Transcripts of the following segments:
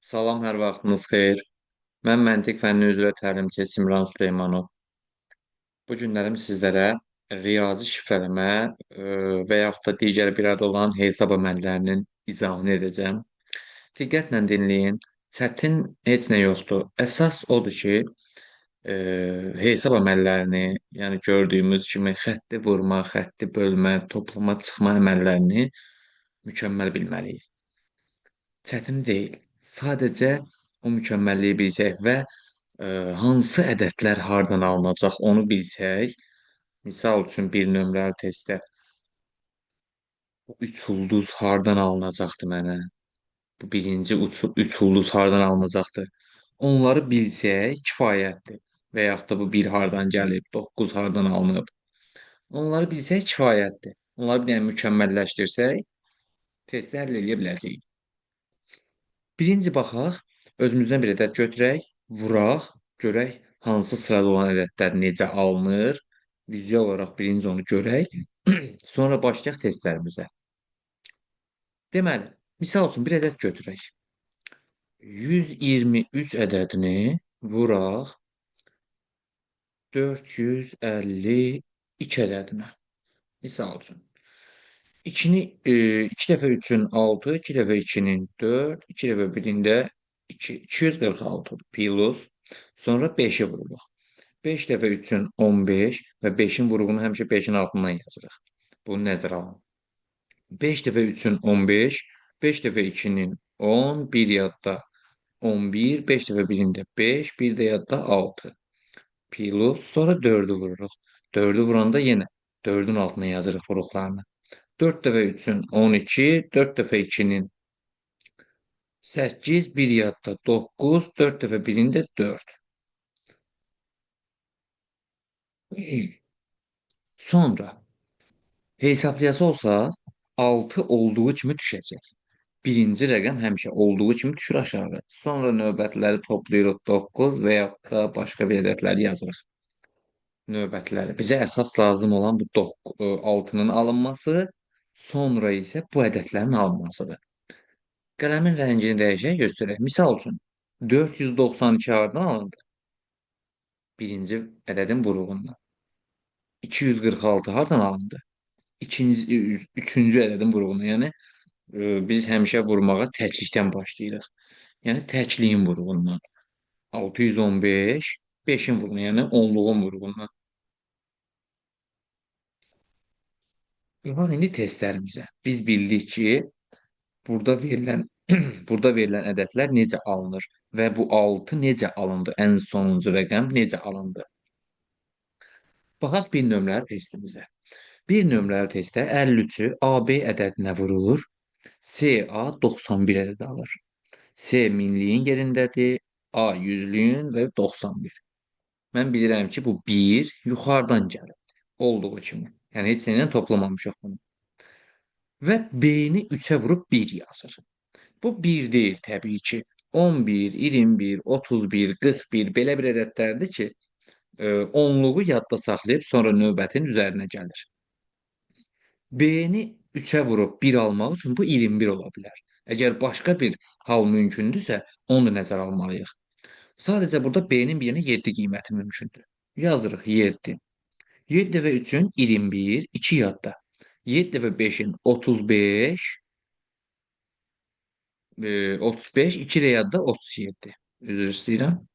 Salam, hər vaxtınız xeyir. Mən məntiq fənni üzrə təlimçi Simran Süleymanov. Bu günlərim sizlərə riyazi şifrələmə və yaxud da digər bir adı olan hesab əməllərinin izahını edəcəm. Diqqətlə dinləyin. Çətin heç nə yoxdur. Əsas odur ki, hesab əməllərini, yəni gördüyümüz kimi xətti vurma, xətti bölmə, toplama, çıxma əməllərini mükəmməl bilməliyik. Çətin deyil. Sadəcə o mükəmməlliyi bilsək və hansı ədədlər hardan alınacaq onu bilsək, misal üçün bir nömrəli testdə bu 3 ulduz hardan alınacaqdı mənə? Bu birinci 3 ulduz hardan alınacaqdı? Onları bilsək kifayətdir. Və yaxud da bu bir hardan gəlib, 9 hardan alınıb. Onları bilsək kifayətdir. Onları bir dənə mükəmməlləşdirsək, testi həll edə biləcəyik. Birinci baxaq, özümüzdən bir ədəd götürək, vuraq, görək hansı sırada olan ədədlər necə alınır. Vizual olaraq birinci onu görək, sonra başlayaq testlərimizə. Deməli, misal üçün bir ədəd götürək. 123 ədədini vuraq 452 ədədinə. Misal üçün. 2 dəfə 3-ün 6, 2 dəfə 2-nin 4, 2 dəfə 1-in də 2, 246 plus. Sonra 5-i vururuq. 5 dəfə 3-ün 15 və 5-in vurğunu həmişə 5-in altından yazırıq. Bunu nəzərə alın. 5 dəfə 3-ün 15, 5 dəfə 2-nin 10, 1 yadda 11, 5 dəfə 1-in də 5, 1 də yadda 6. Plus, sonra 4-ü vururuq. 4-ü vuranda yenə 4-ün altına yazırıq vuruqlarını. 4 dəfə 3-ün 12, 4 dəfə 2-nin 8, 1 yadda 9, 4 dəfə 1-in də 4. Sonra hesablayası olsaq 6 olduğu kimi düşəcək. Birinci rəqəm həmişə olduğu kimi düşür aşağı. Sonra növbətləri toplayırıq 9 və yaxud da başqa bir ədədləri yazırıq. Növbətləri. Bizə əsas lazım olan bu 6-nın alınması, sonra isə bu ədədlərin alınmasıdır. Qələmin rəngini dəyişək, göstərək. Misal üçün, 492 hardan alındı? Birinci ədədin vuruğundan. 246 hardan alındı? Üçüncü ədədin vuruğundan. Yəni, biz həmişə vurmağa təklikdən başlayırıq. Yəni, təkliyin vuruğundan. 615, 5-in vuruğundan, yəni onluğun vuruğundan. İndi testlərimizə. Biz bildik ki, burada verilən burada verilən ədədlər necə alınır və bu 6 necə alındı? Ən sonuncu rəqəm necə alındı? Baxaq bir nömrəli testimizə. Bir nömrəli testdə 53-ü AB ədədinə vurur, CA 91 ədədi alır. C minliyin yerindədir, A yüzlüyün və 91. Mən bilirəm ki, bu 1 yuxarıdan gəlir. Olduğu kimi. Yəni, heç nə ilə toplamamışıq bunu. Və B-ni 3-ə vurub 1 yazır. Bu 1 deyil təbii ki. 11, 21, 31, 41 belə bir ədədlərdir ki, onluğu yadda saxlayıb sonra növbətin üzərinə gəlir. B-ni 3-ə vurub 1 almaq üçün bu 21 ola bilər. Əgər başqa bir hal mümkündürsə, onu da nəzərə almalıyıq. Sadəcə burada B-nin bir yerinə 7 qiyməti mümkündür. Yazırıq 7. 7 dəfə 3-ün 21, 2 yadda. 7 dəfə 5-in 35, 35, 2 də yadda 37. Üzr istəyirəm.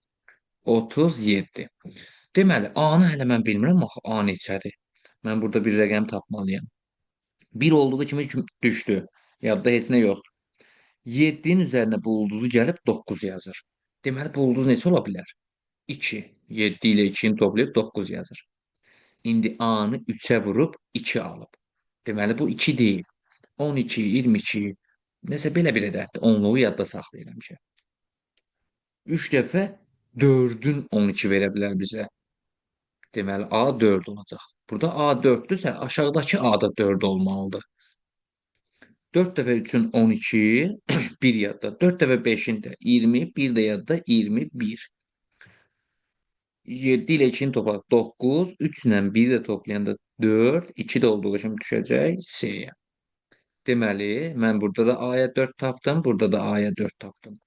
37. Deməli, A-nı hələ mən bilmirəm, axı A neçədir? Mən burada bir rəqəm tapmalıyam. 1 olduğu kimi düşdü. Yadda heç nə yoxdur. 7-nin üzərinə bu ulduzu gəlib 9 yazır. Deməli, bu ulduz neçə ola bilər? 2. 7 ilə 2-ni toplayıb 9 yazır. İndi A-nı 3-ə vurub 2 alıb. Deməli, bu 2 deyil. 12, 22, nəsə belə bir ədəddir. Onluğu yadda saxlayıram həmişə. 3 dəfə 4-ün 12 verə bilər bizə. Deməli, A 4 olacaq. Burada A 4-dürsə, aşağıdakı A da 4 olmalıdır. 4 dəfə 3-ün 12, 1 yadda. 4 dəfə 5-in də 20, 1 də yadda 21. 7 ilə 2-ni toplayaq 9, 3 ilə 1-i də toplayanda 4, 2 də olduğu kimi düşəcək C-yə. Deməli, mən burada da A-ya 4 tapdım, burada da A-ya 4 tapdım.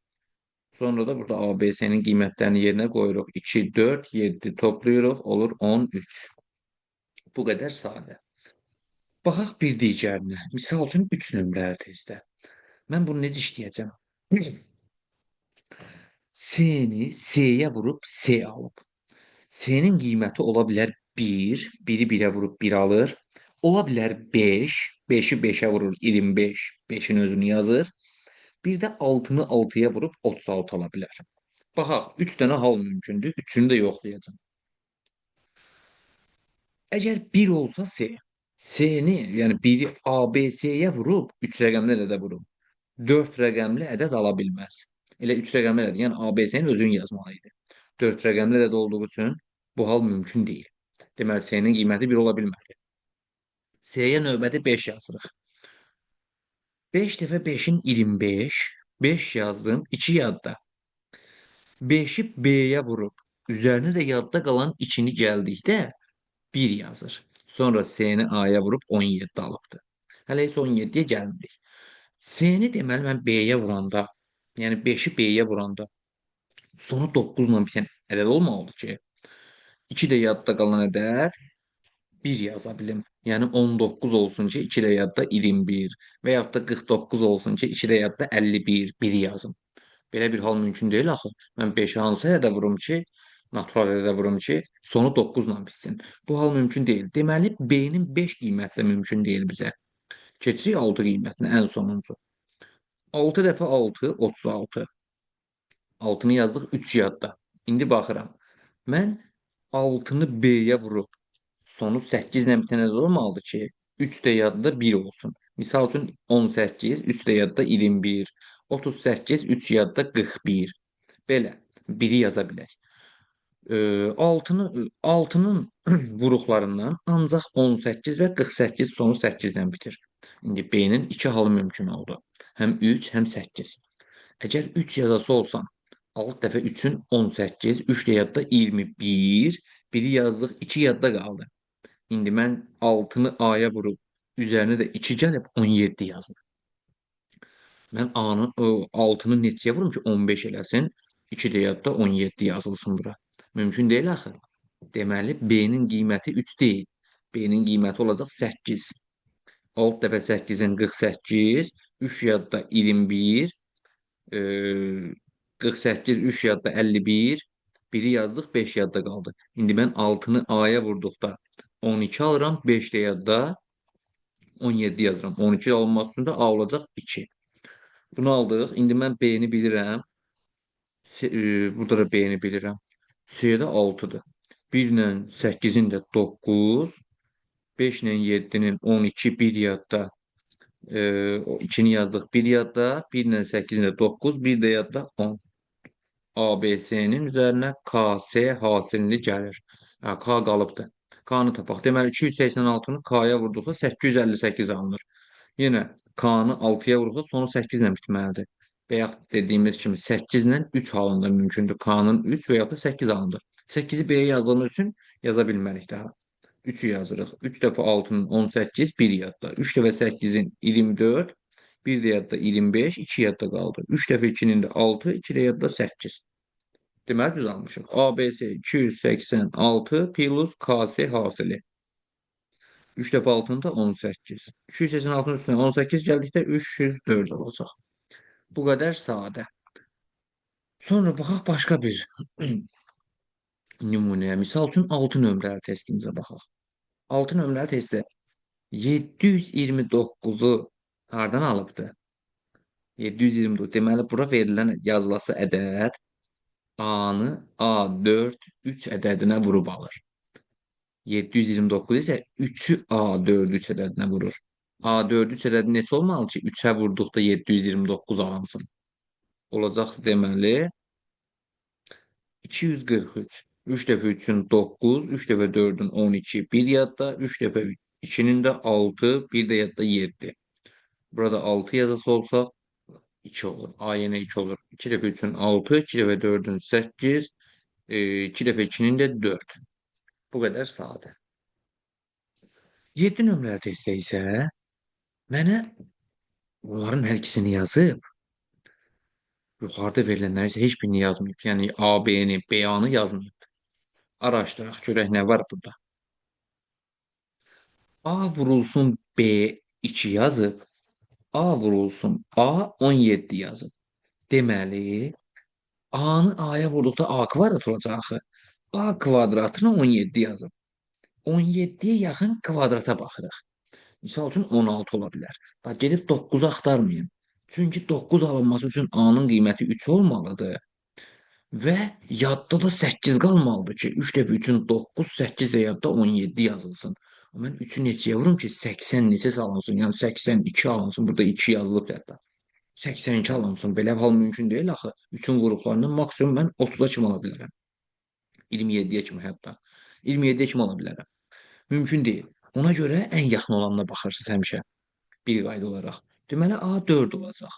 Sonra da burada ABS'nin qiymətlərini yerinə qoyuruq. 2, 4, 7 toplayırıq, olur 13. Bu qədər sadə. Baxaq bir digərinə. Misal üçün 3 nömrəli testdə. Mən bunu necə işləyəcəm? S-ni S-yə vurub S alıb. S-nin qiyməti ola bilər 1, 1-i 1-ə vurub 1 alır. Ola bilər 5, 5-i 5-ə vurur 25, 5-in özünü yazır. Bir də 6-nı 6-ya vurub 36 ala bilər. Baxaq, 3 dənə hal mümkündür. Üçünü də yoxlayacağam. Əgər 1 olsa S, S-ni, yəni 1-i ABC-yə vurub 3 rəqəmli ədədə vurub 4 rəqəmli ədəd ala bilməz. Elə 3 rəqəmli ədəd, yəni ABC-nin özünü yazmalı idi. 4 rəqəmli ədəd olduğu üçün bu hal mümkün deyil. Deməli, S-nin qiyməti 1 ola bilmədi. S-yə növbəti 5 yazırıq. 5 dəfə 5-in 25, 5 yazdım, 2 yadda. 5-i B-yə vurub, üzərinə də yadda qalan 2-ni gəldikdə 1 yazır. Sonra S-ni A-ya vurub 17 alıbdır. Hələ heç 17-yə gəlmirik. S-ni deməli mən B-yə vuranda, yəni 5-i B-yə vuranda sonu 9 ilə bitən ədəd olmalıdır ki, 2 də yadda qalan ədəd 1 yaza bilim. Yəni 19 olsun ki, 2 də yadda 21 və yaxud da 49 olsun ki, 2 də yadda 51, 1 yazım. Belə bir hal mümkün deyil axı. Mən 5-i hansı ədədə vurum ki, natural ədədə vurum ki, sonu 9 ilə bitsin. Bu hal mümkün deyil. Deməli, B-nin 5 qiyməti mümkün deyil bizə. Keçirik 6 qiymətinə ən sonuncu. 6 dəfə 6, 36. 6-nı yazdıq 3 yadda. İndi baxıram. Mən 6-nı B-yə vurub sonu 8 ilə bitən ədəd olmalıdır ki, 3 də yadda 1 olsun. Misal üçün 18, 3 də yadda 21, 38, 3 yadda 41. Belə 1-i yaza bilək. 6-nın vuruqlarından ancaq 18 və 48 sonu 8 ilə bitir. İndi B-nin 2 halı mümkün oldu. Həm 3, həm 8. Əgər 3 yazası olsam, 6 dəfə 3-ün 18, 3 də yadda 21, 1-i yazdıq, 2 yadda qaldı. İndi mən 6-nı A-ya vurub, üzərinə də 2 gəlib 17 yazdım. Mən A-nın 6-nı neçəyə vurum ki, 15 eləsin, 2 də yadda 17 yazılsın bura. Mümkün deyil axı. Deməli, B-nin qiyməti 3 deyil. B-nin qiyməti olacaq 8. 6 dəfə 8-in 48, 3 yadda 21, 48, 3 yadda 51, 1-i yazdıq, 5 yadda qaldı. İndi mən 6-nı A-ya vurduqda 12 alıram, 5 də yadda 17 yazıram. 12 alınması üçün də A olacaq 2. Bunu aldıq. İndi mən B-ni bilirəm. Burada da B-ni bilirəm. C-də 6-dır. 1 ilə 8-in də 9, 5 ilə 7-nin 12, 1 yadda. 2-ni yazdıq, 1 yadda. 1 ilə 8-in də 9, 1 də yadda 10. ABC-nin üzərinə KS hasilini gəlir. K qalıbdır. K-nı tapaq. Deməli 286-nı K-ya vurduqda 858 alınır. Yenə K-nı 6-ya vurduqda sonu 8 ilə bitməlidir. Və yaxud dediyimiz kimi 8 ilə 3 halında mümkündür. K-nın 3 və yaxud da 8 alınır. 8-i B-yə yazdığımız üçün yaza bilmərik daha. 3-ü yazırıq. 3 dəfə 6-nın 18, 1 yadda. 3 dəfə 8-in 24, 1 də yadda 25, 2 yadda qaldı. 3 dəfə 2-nin də 6, 2 də yadda 8. Deməli düz almışıq. ABC 286 plus KS hasili. 3 dəfə 6-nın da 18. 286-nın üstünə 18 gəldikdə 304 olacaq. Bu qədər sadə. Sonra baxaq başqa bir nümunəyə. Misal üçün 6 nömrəli testimizə baxaq. 6 nömrəli testdə 729-u hardan alıbdı? 729. Deməli, bura verilən yazılası ədəd A-nı A4, 3 ədədinə vurub alır. 729 isə 3-ü A4, 3 ədədinə vurur. A4, 3 ədədi neçə olmalı ki, 3-ə vurduqda 729 alınsın? Olacaqdır deməli 243. 3 dəfə 3-ün 9, 3 dəfə 4-ün 12, 1 yadda, 3 dəfə 2-nin də 6, 1 də yadda 7. Burada 6 yazası olsaq 2 olur. A yenə 2 olur. 2 dəfə 3-ün 6, 2 dəfə 4-ün 8, 2 dəfə 2-nin də 4. Bu qədər sadə. 7 nömrəli testdə isə mənə bunların hər ikisini yazıb Yuxarıda verilənləri isə heç birini yazmayıb. Yəni A, B-ni, B-yanı yazmayıb. Araşdıraq görək nə var burada. A vurulsun B 2 yazıb. A vurulsun A 17 yazıb. Deməli, A-nı A-ya vurduqda A kvadrat olacaq axı. A kvadratını 17 yazıb. 17-yə yaxın kvadrata baxırıq. Misal üçün 16 ola bilər. Bax gedib 9-u axtarmayın. Çünki 9 alınması üçün A-nın qiyməti 3 olmalıdır. Və yadda da 8 qalmalıdır ki, 3 dəfə 3-ün 9, 8 də yadda 17 yazılsın. Mən 3-ü neçəyə vurum ki, 80 neçə alınsın? Yəni 82 alınsın. Burada 2 yazılıb hətta. 82 alınsın. Belə hal mümkün deyil axı. 3-ün qruplarından maksimum mən 30-a kimi ala bilərəm. 27-yə kimi hətta. 27-yə kimi ala bilərəm. Mümkün deyil. Ona görə ən yaxın olanına baxırsınız həmişə. Bir qayda olaraq. Deməli A 4 olacaq.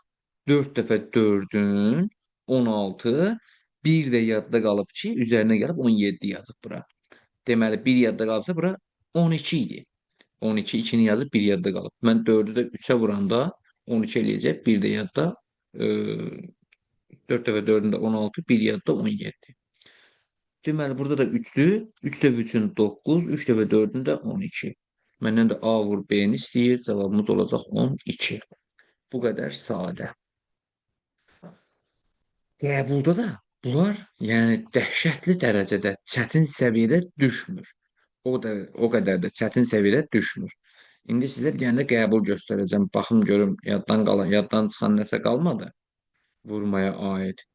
4 dəfə 4-ün 16, bir də yadda qalıb ki, üzərinə gəlib 17 yazıb bura. Deməli, bir yadda qalıbsa bura 12 idi. 12 2-ni yazıb bir yadda qalıb. Mən 4-ü də 3-ə vuranda 12 eləyəcək. Bir də yadda 4 dəfə 4-ün də 16, bir yadda 17. Deməli, burada da 3-dür. 3 dəfə 3-ün 9, 3 dəfə 4-ün də 12. Məndən də A vur B-ni istəyir. Cavabımız olacaq 12. Bu qədər sadə. Qəbulda da bunlar, yəni dəhşətli dərəcədə çətin səviyyədə düşmür. O qədər də çətin səviyyədə düşmür. İndi sizə bir dənə də qəbul göstərəcəm. Baxım görüm yaddan çıxan nəsə qalmadı. Vurmaya aid.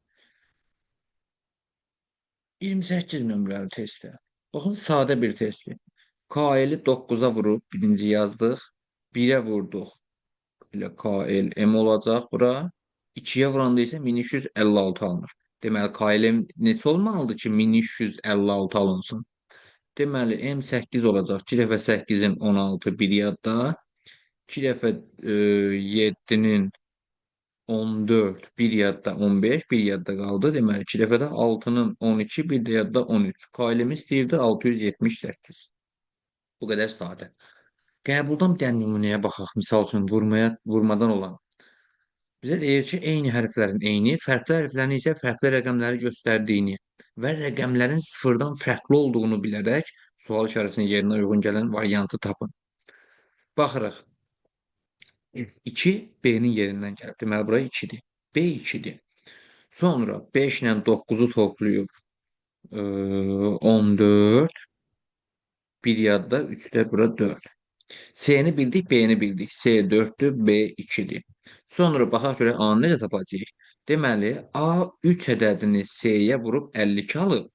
28 nömrəli testdə. Baxın, sadə bir testdir. KL-i 9-a vurub birinci yazdıq. 1-ə vurduq. Elə KL M olacaq bura. 2-yə vuranda isə 1356 alınır. Deməli, KL neçə olmalıdır ki, 1356 alınsın? Deməli, M8 olacaq. 2 dəfə 8-in 16 bir yadda. 2 dəfə 7-nin 14, bir yadda 15, bir yadda qaldı. Deməli, 2 dəfə də 6-nın 12, bir də yadda 13. KL-imiz deyirdi 678. Bu qədər sadə. Qəbuldan bir dənə nümunəyə baxaq. Misal üçün vurmadan olan. Bizə deyir ki, eyni hərflərin eyni, fərqli hərflərin isə fərqli rəqəmləri göstərdiyini və rəqəmlərin sıfırdan fərqli olduğunu bilərək sual işarəsinin yerinə uyğun gələn variantı tapın. Baxırıq. 2 B-nin yerindən gəlib. Deməli, bura 2-dir. B 2-dir. Sonra 5 ilə 9-u toplayıb 14. Bir yadda 3 də bura 4. C-ni bildik, B-ni bildik. C 4-dür, B 2-dir. Sonra baxaq görək A-nı necə tapacağıq? Deməli, A 3 ədədini C-yə vurub 52 alıb.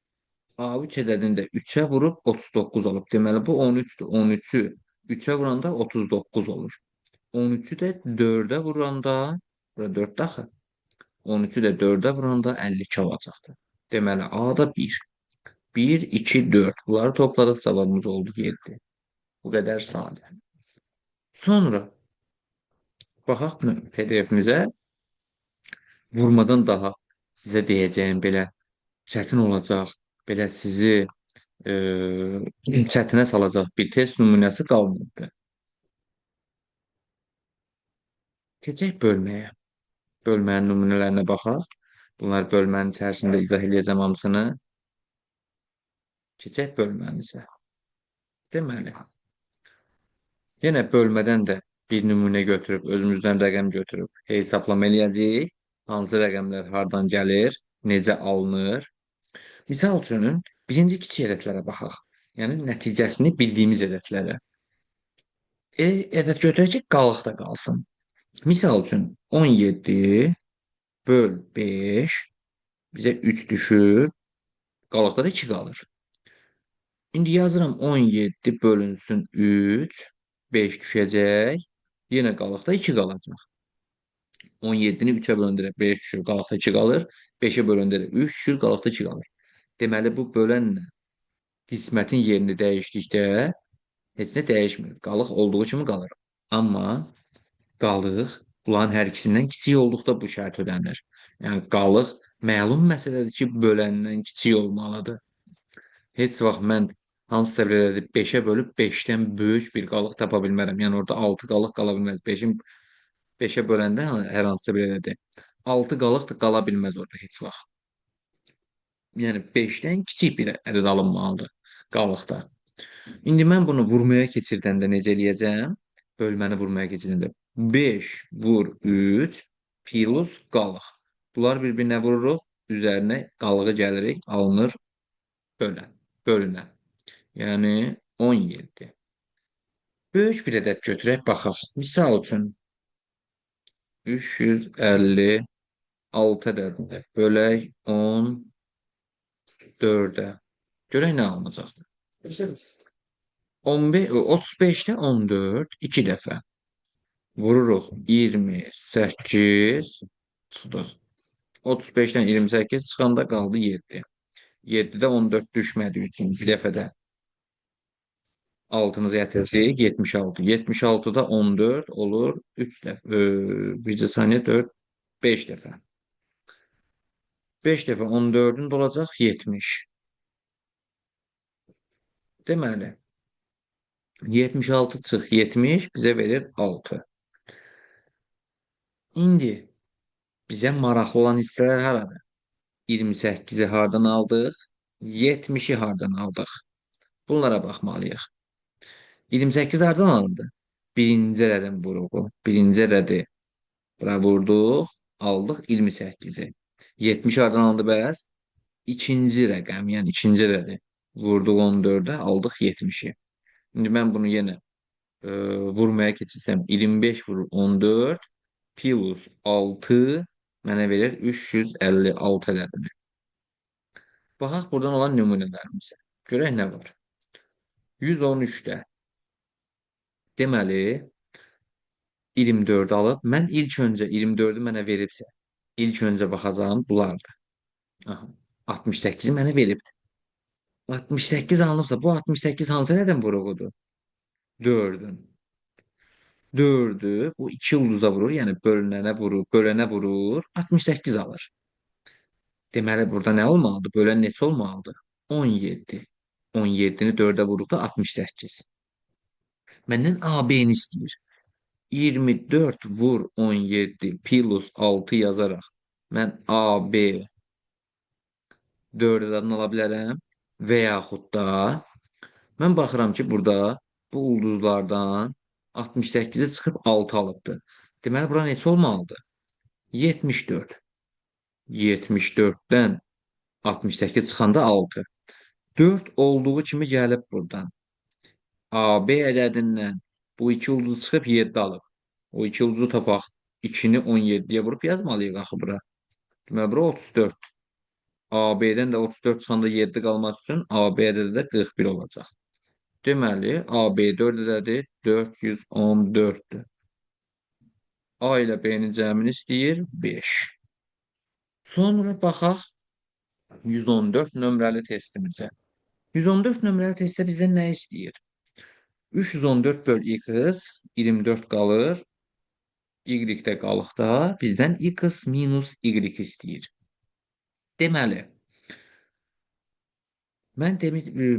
A 3 ədədini də 3-ə vurub 39 alıb. Deməli, bu 13-dür. 13-ü 3-ə vuranda 39 olur. 13-ü də 4-ə vuranda, bura 4 daxı. 13-ü də 4-ə vuranda 52 olacaqdır. Deməli, A da 1. 1, 2, 4. Bunları topladıq, cavabımız oldu 7. Bu qədər sadə. Sonra baxaq PDF-imizə. Vurmadan daha sizə deyəcəyim belə çətin olacaq, belə sizi çətinə salacaq bir test nümunəsi qalmadı. Keçək bölməyə. Bölmənin nümunələrinə baxaq. Bunlar bölmənin içərisində izah edəcəm hamısını. Keçək bölmənizə. Deməli, yenə bölmədən də bir nümunə götürüb, özümüzdən rəqəm götürüb hesablama eləyəcəyik. Hansı rəqəmlər hardan gəlir, necə alınır. Misal üçün, birinci kiçik ədədlərə baxaq. Yəni, nəticəsini bildiyimiz ədədlərə. Ədəd götürək ki, qalıq da qalsın. Misal üçün, 17 böl 5 bizə 3 düşür. Qalıqda da 2 qalır. İndi yazıram 17 bölünsün 3, 5 düşəcək. Yenə qalıqda 2 qalacaq. 17-ni 3-ə bölündürək, 5 düşür, qalıqda 2 qalır. 5-ə bölündürək, 3 düşür, qalıqda 2 qalır. Deməli, bu bölənlə qismətin yerini dəyişdikdə heç nə dəyişmir. Qalıq olduğu kimi qalır. Amma qalıq bunların hər ikisindən kiçik olduqda bu şərt ödənilir. Yəni, qalıq məlum məsələdir ki, böləndən kiçik olmalıdır. Heç vaxt mən hansısa bir ədədi 5-ə bölüb 5-dən böyük bir qalıq tapa bilmərəm. Yəni orada 6 qalıq qala bilməz. 5-in 5-ə böləndə hər hansısa bir ədədi. 6 qalıq da qala bilməz orada heç vaxt. Yəni 5-dən kiçik bir ədəd alınmalıdır qalıqda. İndi mən bunu vurmaya keçirdəndə necə eləyəcəm? Bölməni vurmaya keçirdəndə 5 vur 3 plus qalıq. Bunlar bir-birinə vururuq, üzərinə qalığı gəlirik, alınır bölən, bölünən. Yəni 17. Böyük bir ədəd götürək, baxaq. Misal üçün 356 ədədini bölək 14-ə. Görək nə alınacaqdır. 15, 35'te 14 2 dəfə. Vururuq 28 çıxdı. 35'ten 28 çıxanda qaldı 7. 7'də 14 düşmədi üçüncü dəfədə. Altımızı yatıracağıq 76. 76'da 14 olur 3 dəfə. Bircə saniyə 4 5 dəfə. 5 dəfə 14'ün dolacaq 70. Deməli 76 çıx 70 bizə verir 6. İndi bizə maraqlı olan hissələr haradır? 28'i hardan aldıq? 70'i hardan aldıq? Bunlara baxmalıyıq. 28 hardan alındı? Birinci ədədin vuruğu. Birinci ədədi bura vurduq, aldıq 28'i. 70 hardan alındı bəs? İkinci rəqəm, yəni ikinci ədədi. Vurduq 14'ə, aldıq 70'i. İndi mən bunu yenə vurmaya keçirsəm 25 vurur 14 plus 6 mənə verir 356 ədədini. Baxaq buradan olan nümunələrimizə. Görək nə var. 113'də deməli 24 alıb mən ilk öncə 24'ü mənə veribsə ilk öncə baxacağım bunlardır. Aha, 68'i mənə veribdir. 68 alınıbsa bu 68 hansı nədən vuruğudur? 4'ün. 4'ü bu iki ulduza vurur, yəni bölünənə vurur, bölənə vurur, 68 alır. Deməli burada nə olmalıdır? Bölən neçə olmalıdır? 17. 17'ni 4'ə vurduqda 68. Məndən AB-ni istəyir. 24 vur 17 plus 6 yazaraq mən AB 4 adını ala bilərəm və yaxud da mən baxıram ki, burada bu ulduzlardan 68'i çıxıb 6 alıbdır. Deməli, bura neçə olmalıdır? 74. 74'dən 68 çıxanda 6. 4 olduğu kimi gəlib buradan. AB ədədindən bu iki ulduzu çıxıb 7 alıb. O iki ulduzu tapaq. 2'ni 17'ye vurup yazmalıyıq axı bura. Deməli, bura 34. AB'dən də 34 çıxanda 7 qalması üçün AB ədədi də 41 olacaq. Deməli, AB 4 ədədi 414'dür. A ilə B-nin cəmini istəyir 5. Sonra baxaq 114 nömrəli testimizə. 114 nömrəli testdə bizdən nə istəyir? 314 böl x 24 qalır. Y-də qalıqda bizdən x minus y istəyir. Deməli, mən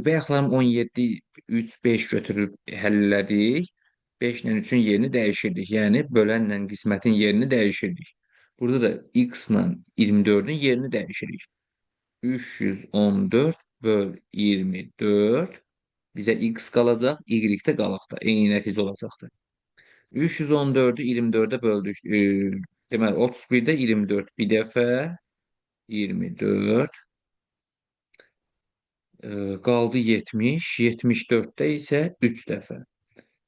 bayaqlarım 17, 3, 5 götürüb həll elədik. 5 ilə 3'ün yerini dəyişirdik. Yəni, bölənlə qismətin yerini dəyişirdik. Burada da x ilə 24'ün yerini dəyişirik. 314 böl 24 bizə x qalacaq, y də qalıqda. Eyni nəticə olacaqdır. 314'ü 24'e böldük. Deməli, 31'də 24 bir dəfə 24 qaldı 70. 74'də isə 3 dəfə.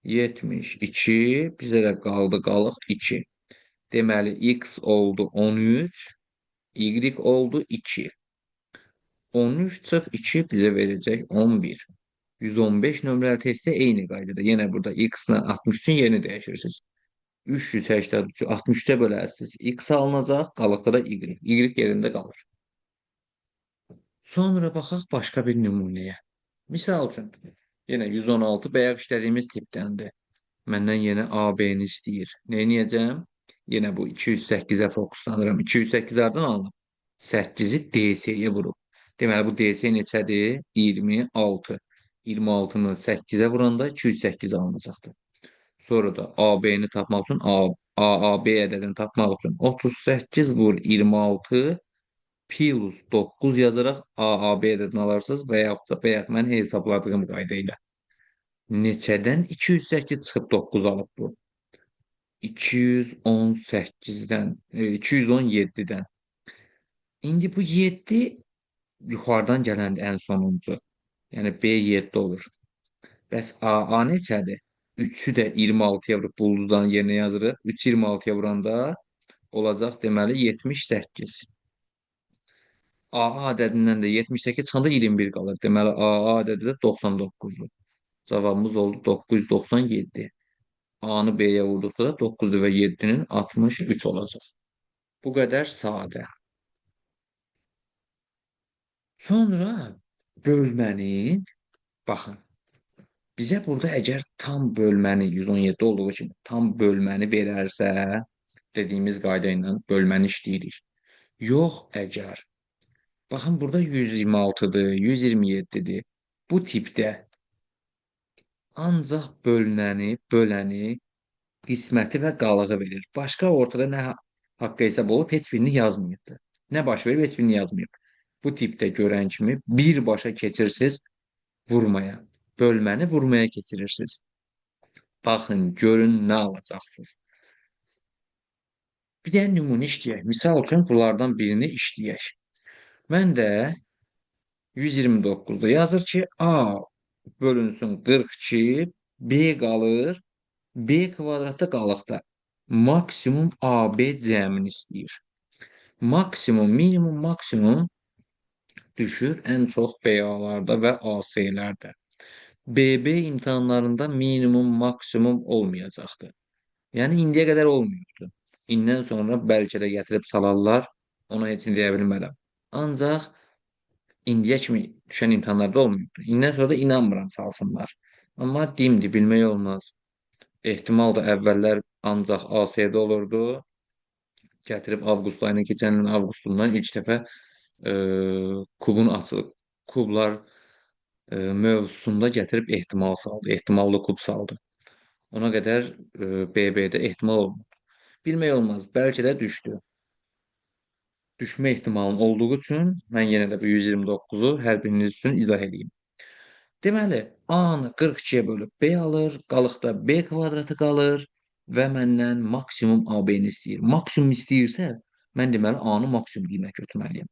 72 bizə də qaldı qalıq 2. Deməli, x oldu 13, y oldu 2. 13 çıx 2 bizə verəcək 11. 115 nömrəli testdə eyni qaydada. Yenə burada x ilə 63'ün yerini dəyişirsiniz. 383'ü 63'e bölərsiniz. X alınacaq, qalıqda da y. Y yerində qalır. Sonra baxaq başqa bir nümunəyə. Misal üçün, yenə 116 bayaq işlədiyimiz tipdəndir. Məndən yenə AB-ni istəyir. Nə edəcəm? Yenə bu 208'ə fokuslanıram. 208 hardan alınıb? 8'i DC-yə vurub. Deməli, bu DC neçədir? 26. 26'nı 8'ə vuranda 208 alınacaqdır. Sonra da AB-ni tapmaq üçün AAB ədədini tapmaq üçün 38 vur 26 plus 9 yazaraq AAB ədədini alarsınız və yaxud da bayaq mən hesabladığım qayda ilə. Neçədən 208 çıxıb 9 alıb bu? 218-dən, 217-dən. İndi bu 7 yuxarıdan gələn ən sonuncu. Yəni B 7 olur. Bəs AA neçədir? 3-ü də 26-ya vurub bulduzdan yerinə yazırıq. 3 26-ya vuranda olacaq deməli 78. AA ədədindən də 78 çıxanda 21 qalır. Deməli AA ədədi də 99-dur. Cavabımız oldu 997. A-nı B-yə vurduqda da 9-dur və 7-nin 63 olacaq. Bu qədər sadə. Sonra bölmənin, baxın, bizə burada əgər tam bölməni 117 olduğu kimi tam bölməni verərsə, dediyimiz qayda ilə bölməni işləyirik. Yox, əgər. Baxın, burada 126-dır, 127-dir. Bu tipdə ancaq böləni, qisməti və qalığı verir. Başqa ortada nə haqqı hesab olub, heç birini yazmayıbdır. Nə baş verib, heç birini yazmayıb. Bu tipdə görən kimi birbaşa keçirsiniz vurmaya. Bölməni vurmaya keçirirsiniz. Baxın, görün nə alacaqsınız. Bir də nümunə işləyək. Misal üçün bunlardan birini işləyək. Mən də 129'da yazır ki A bölünsün 42, B qalır, B kvadratda qalıqda. Maksimum AB cəmini istəyir. Maksimum, minimum, maksimum düşür ən çox BA-larda və AC-lərdə. BB imtahanlarında minimum, maksimum olmayacaqdır. Yəni indiyə qədər olmuyordu. İndən sonra bəlkə də gətirib salarlar, ona heç deyə bilmərəm. Ancaq indiyə kimi düşən imtahanlarda olmuyordu. İndən sonra da inanmıram salsınlar. Amma dimdi, bilmək olmaz. Ehtimal da əvvəllər ancaq AS-də olurdu. Gətirib avqust ayına keçən ilin avqustundan ilk dəfə kubun açılıb. Kublar mövzusunda gətirib ehtimal saldı. Ehtimallı kub saldı. Ona qədər BB-də ehtimal olmadı. Bilmək olmaz. Bəlkə də düşdü. Düşmə ehtimalının olduğu üçün mən yenə də bu 129-u hər biriniz üçün izah edeyim. Deməli, A-nı 42-yə bölüb B alır, qalıqda B kvadratı qalır və məndən maksimum AB-ni istəyir. Maksimum istəyirsə, mən deməli A-nı maksimum qiymət götürməliyəm.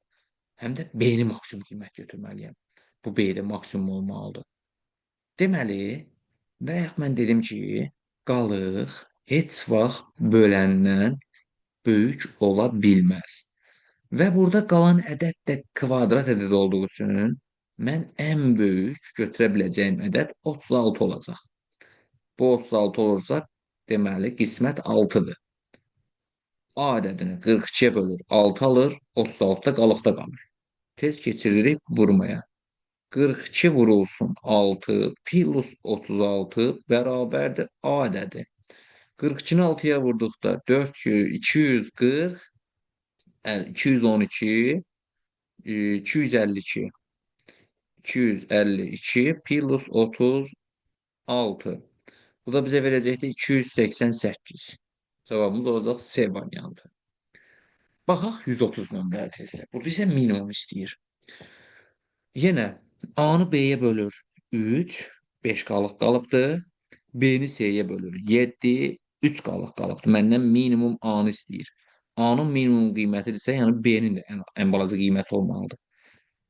Həm də B-ni maksimum qiymət götürməliyəm. Bu B-də maksimum olmalıdır. Deməli, bayaq mən dedim ki, qalıq heç vaxt böləndən böyük ola bilməz. Və burada qalan ədəd də kvadrat ədəd olduğu üçün mən ən böyük götürə biləcəyim ədəd 36 olacaq. Bu 36 olursa, deməli qismət 6-dır. A ədədini 42-yə bölür, 6 alır, 36 da qalıqda qalır. Tez keçiririk vurmaya. 42 vurulsun 6 plus 36 bərabərdir A ədədi. 42-ni 6-ya vurduqda 240, 212, 252. 252 plus 36. Bu da bizə verəcəkdir 288. Cavabımız olacaq C variantı. Baxaq 130 nömrəli testə. Burada isə minimum istəyir. Yenə A-nı B-yə bölür 3, 5 qalıq qalıbdır. B-ni C-yə bölür 7, 3 qalıq qalıbdır. Məndən minimum A-nı istəyir. A-nın minimum qiyməti isə, yəni B-nin də ən balaca qiyməti olmalıdır.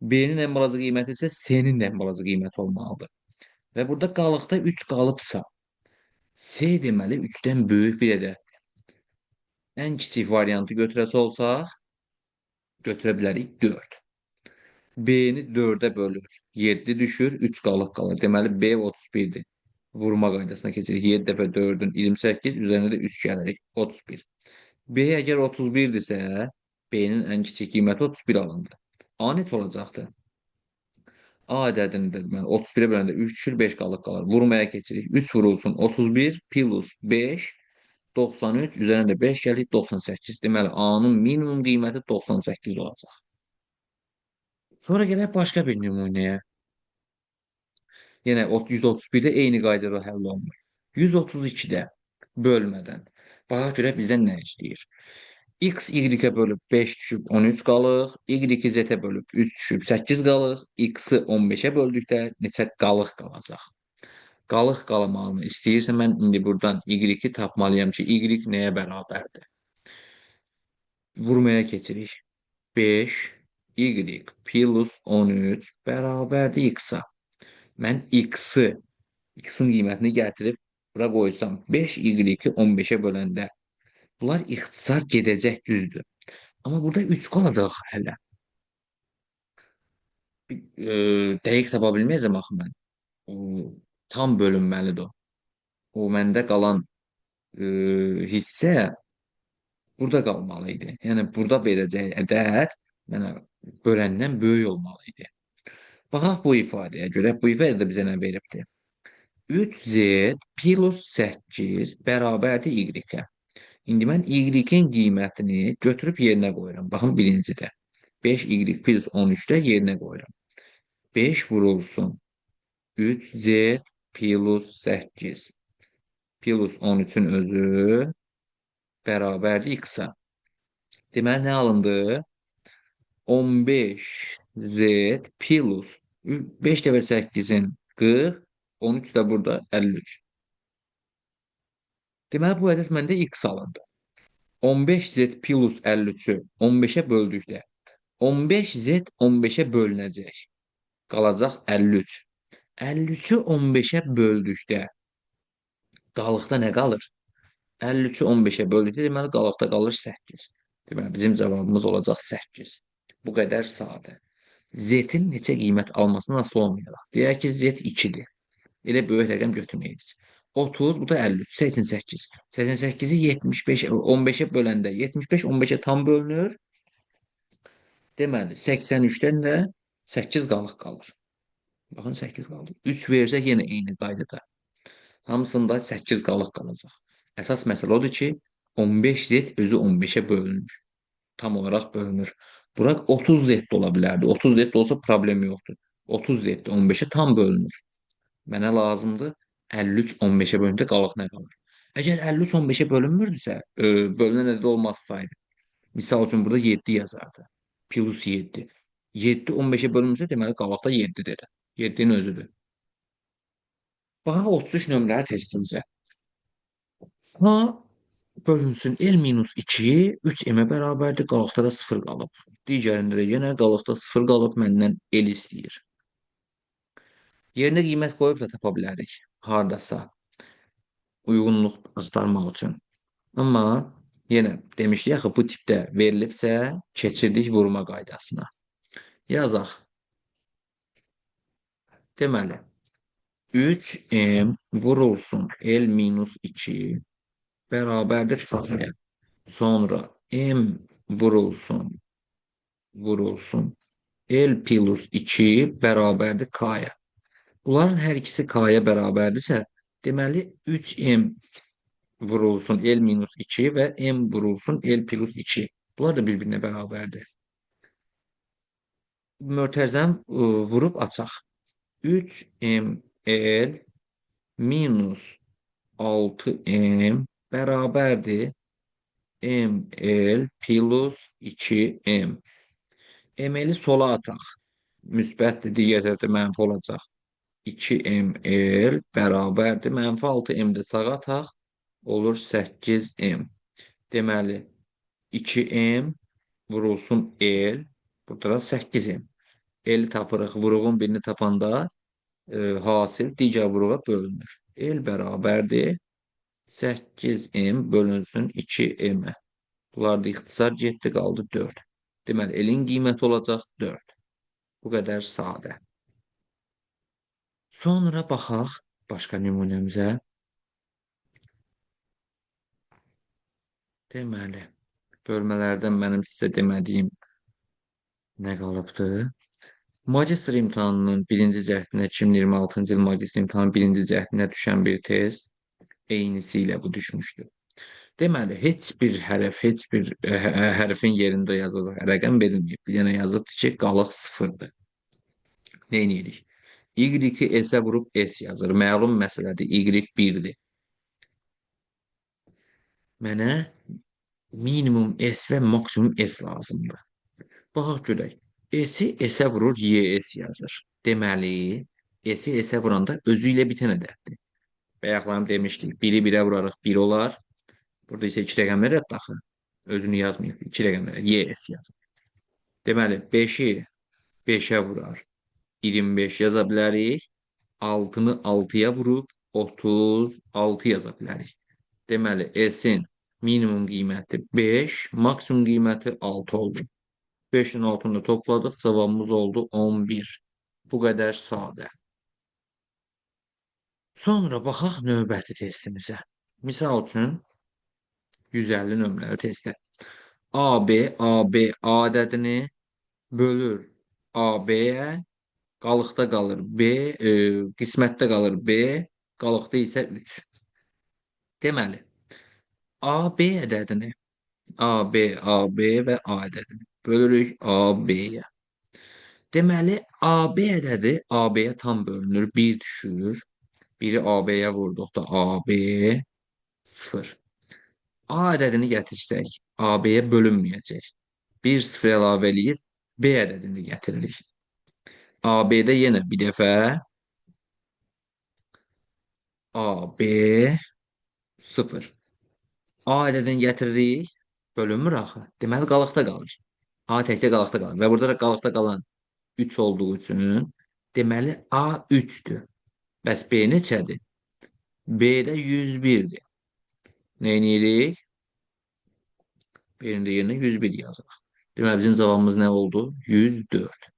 B-nin ən balaca qiyməti isə C-nin də ən balaca qiyməti olmalıdır. Və burada qalıqda 3 qalıbsa, C deməli 3-dən böyük bir ədəd. Ən kiçik variantı götürəsi olsaq, götürə bilərik 4. B-ni 4-ə bölür. 7 düşür, 3 qalıq qalır. Deməli B 31-dir. Vurma qaydasına keçirik. 7 dəfə 4-ün 28, üzərinə də 3 gəlirik. 31. B əgər 31-dirsə, B-nin ən kiçik qiyməti 31 alındı. A neçə olacaqdır? A ədədini də mən 31-ə böləndə 3 düşür, 5 qalıq qalır. Vurmaya keçirik. 3 vurulsun 31 plus 5 93 üzərində 5 gəlir 98. Deməli A-nın minimum qiyməti 98 olacaq. Sonra gələk başqa bir nümunəyə. Yenə 131-də eyni qaydada həll olunur. 132-də bölmədən Baxa görə bizdən nə istəyir? X Y-ə bölüb 5 düşüb 13 qalıq, Y Z-ə bölüb 3 düşüb 8 qalıq, X-i 15-ə böldükdə neçə qalıq qalacaq? Qalıq qalamalını istəyirsə mən indi buradan Y-i tapmalıyam ki, Y nəyə bərabərdir? Vurmaya keçirik. 5 Y plus 13 bərabərdir X-a. Mən X-in qiymətini gətirib bura qoysam 5 Y-i 15-ə böləndə bunlar ixtisar gedəcək düzdür. Amma burada 3 qalacaq hələ. Dəqiq tapa bilməyəcəm axı mən. O, tam bölünməlidir o. O məndə qalan hissə burada qalmalı idi. Yəni burada verəcək ədəd mənə böləndən böyük olmalı idi. Baxaq bu ifadəyə görə. Bu ifadə bizə nə veribdir? 3Z plus 8 bərabərdir Y-ə. İndi mən Y-in qiymətini götürüb yerinə qoyuram. Baxın birincidə. 5Y plus 13-də yerinə qoyuram. 5 vurulsun 3Z plus 8 plus 13-ün özü bərabərdir X-a. Deməli, nə alındı? 15Z plus 5 dəfə 8-in 40, 13 də burada 53. Deməli, bu ədəd məndə X alındı. 15Z plus 53-ü 15-ə böldükdə 15Z 15-ə bölünəcək. Qalacaq 53. 53-ü 15-ə böldükdə qalıqda nə qalır? 53-ü 15-ə böldükdə deməli qalıqda qalır 8. Deməli bizim cavabımız olacaq 8. Bu qədər sadə. Z-in neçə qiymət almasından asılı olmayaraq. Deyək ki, Z 2-dir. Elə böyük rəqəm götürməyəcəyik. 30, bu da 53, 88. 88-i 75, 15-ə böləndə 75 15-ə tam bölünür. Deməli, 83-dən də 8 qalıq qalır. Baxın 8 qaldı. 3 versək yenə eyni qaydada. Hamısında 8 qalıq qalacaq. Əsas məsələ odur ki, 15 Z özü 15-ə bölünür. Tam olaraq bölünür. Bura 30 Z də ola bilərdi. 30 Z də olsa problem yoxdur. 30 Z də 15-ə tam bölünür. Mənə lazımdır 53 15-ə bölündə qalıq nə qalır? Əgər 53 15-ə bölünmürdüsə, bölünən ədəd olmasaydı, misal üçün burada 7 yazardı. Plus 7. 7 15-ə bölünmüşsə, deməli qalıqda 7-dir. 7-nin özüdür. Baxaq 33 nömrəli testimizə. A bölünsün L minus 2 3M-ə bərabərdir. Qalıqda da 0 qalıb. Digərində də yenə qalıqda 0 qalıb. Məndən L istəyir. Yerinə qiymət qoyub da tapa bilərik. Hardasa. Uyğunluq axtarmaq üçün. Amma yenə demişdik axı bu tipdə verilibsə keçirdik vurma qaydasına. Yazaq. Deməli 3M vurulsun L minus 2 bərabərdir K-ya. Sonra M vurulsun L plus 2 bərabərdir K-ya. Bunların hər ikisi K-ya bərabərdirsə, deməli 3M vurulsun L minus 2 və M vurulsun L plus 2. Bunlar da bir-birinə bərabərdir. Mötərizəni vurub açaq. 3ML minus 6M bərabərdir ML plus 2M. ML-i sola ataq. Müsbətdir, digər tərəfdə mənfi olacaq. 2ML bərabərdir. Mənfi 6M də sağa ataq. Olur 8M. Deməli, 2M vurulsun L. Burada da 8M. L tapırıq. Vuruğun birini tapanda hasil digər vuruğa bölünür. L bərabərdir. 8M bölünsün 2M-ə. Bunlar da ixtisar getdi, qaldı 4. Deməli, L-in qiyməti olacaq 4. Bu qədər sadə. Sonra baxaq başqa nümunəmizə. Deməli, bölmələrdən mənim sizə demədiyim nə qalıbdır? Magistr imtahanının birinci cəhdinə 2026-cı il magistr imtahanının birinci cəhdinə düşən bir test eynisi ilə bu düşmüşdür. Deməli, heç bir hərf, heç bir hərfin yerində yazacaq rəqəm verilməyib. Bir dənə yazıbdır ki, qalıq 0-dır. Nə edirik? Y-i S-ə vurub S yazır. Məlum məsələdir, Y 1-dir. Mənə minimum S və maksimum S lazımdır. Baxaq görək. S-i S-ə vurur, YS yazır. Deməli, S-i S-ə vuranda özü ilə bitən ədəddir. Bayaqlarım demişdik. Biri birə vuraraq 1 olar. Burada isə 2 rəqəmlər rədd axı. Özünü yazmayıb. 2 rəqəmlər. YS yazır. Deməli, 5-i 5-ə vurar. 25 yaza bilərik. 6-nı 6-ya vurub 36 yaza bilərik. Deməli, S-in minimum qiyməti 5, maksimum qiyməti 6 oldu. 5-in altını topladıq, cavabımız oldu 11. Bu qədər sadə. Sonra baxaq növbəti testimizə. Misal üçün 150 nömrəli testdə. AB, AB, A ədədini bölür AB-yə, qalıqda qalır B, qismətdə qalır B, qalıqda isə 3. Deməli, AB ədədini AB, AB və A ədədini bölürük AB-yə. Deməli, AB ədədi AB-yə tam bölünür, 1 düşür. Biri AB-yə vurduqda AB 0. A ədədini gətirsək, AB-yə bölünməyəcək. 1 0 əlavə eləyib B ədədini gətiririk. AB-də yenə bir dəfə AB 0. A ədədini gətiririk, bölünmür axı. Deməli, qalıqda qalır. A təkcə qalıqda qalır. Və burada da qalıqda qalan 3 olduğu üçün, deməli, A 3-dür. Bəs B neçədir? B-də 101-dir. Nə edirik? B-nin də yerinə 101 yazırıq. Deməli, bizim cavabımız nə oldu? 104.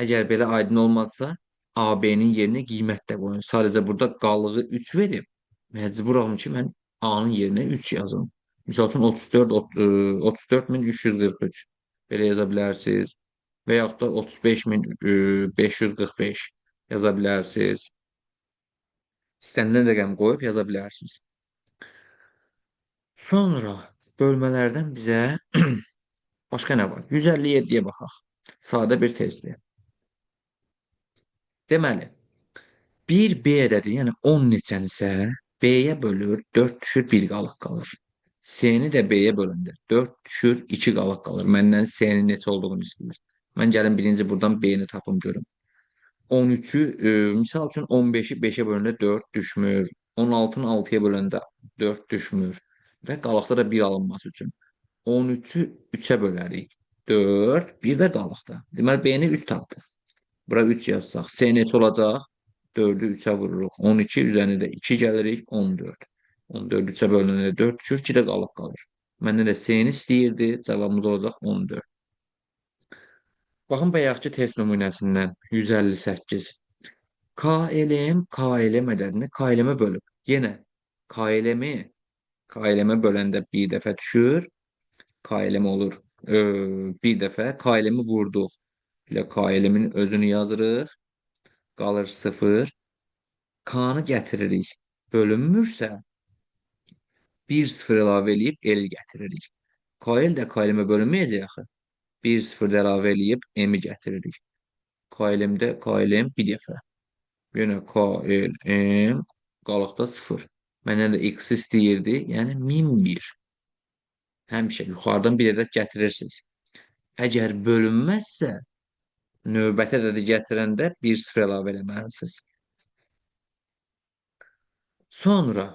Əgər belə aydın olmazsa, AB-nin yerinə qiymət də qoyun. Sadəcə burada qalığı 3 verib. Məcburam ki, mən A-nın yerinə 3 yazım. Misal üçün 34.343. Belə yaza bilərsiniz. Və yaxud da 35.545 yaza bilərsiniz. İstənilən rəqəm qoyub yaza bilərsiniz. Sonra bölmələrdən bizə başqa nə var? 157-yə baxaq. Sadə bir testdir. Deməli, bir B ədədi, yəni 10 neçənisə B-yə bölür, 4 düşür, 1 qalıq qalır. C-ni də B-yə bölündə 4 düşür, 2 qalıq qalır. Məndən C-nin neçə olduğunu istəyir. Mən gəlin birinci buradan B-ni tapım görüm. 13-ü, misal üçün 15-i 5-ə böləndə 4 düşmür. 16-nı 6-ya böləndə 4 düşmür. Və qalıqda da 1 alınması üçün 13-ü 3-ə bölərik. 4, bir də qalıqda. Deməli, B-ni 3 tapdıq. Bura 3 yazsaq, C neçə olacaq? 4-ü 3-ə vururuq. 12 üzərində 2 gəlirik, 14. 14 3-ə bölünəndə 4 düşür, 2 də qalıq qalır. Məndən də C-ni istəyirdi, cavabımız olacaq 14. Baxın bayaqki test nümunəsindən 158. KLM, KLM ədədini KLM-ə bölüb. Yenə KLM-i KLM-ə böləndə bir dəfə düşür, KLM olur. Bir dəfə KLM-i vurduq. Elə KLM-in özünü yazırıq. Qalır 0. K-nı gətiririk. Bölünmürsə 1 0 əlavə eləyib L gətiririk. KL də KLM-ə bölünməyəcək axı. 1 0 əlavə eləyib M-i gətiririk. KLM-də KLM bir dəfə. Yenə KLM qalıqda 0. Məndən də X istəyirdi, yəni 1001. Həmişə yuxarıdan bir ədəd gətirirsiniz. Əgər bölünməzsə, növbəti ədədi gətirəndə 1 0 əlavə eləməlisiniz. Sonra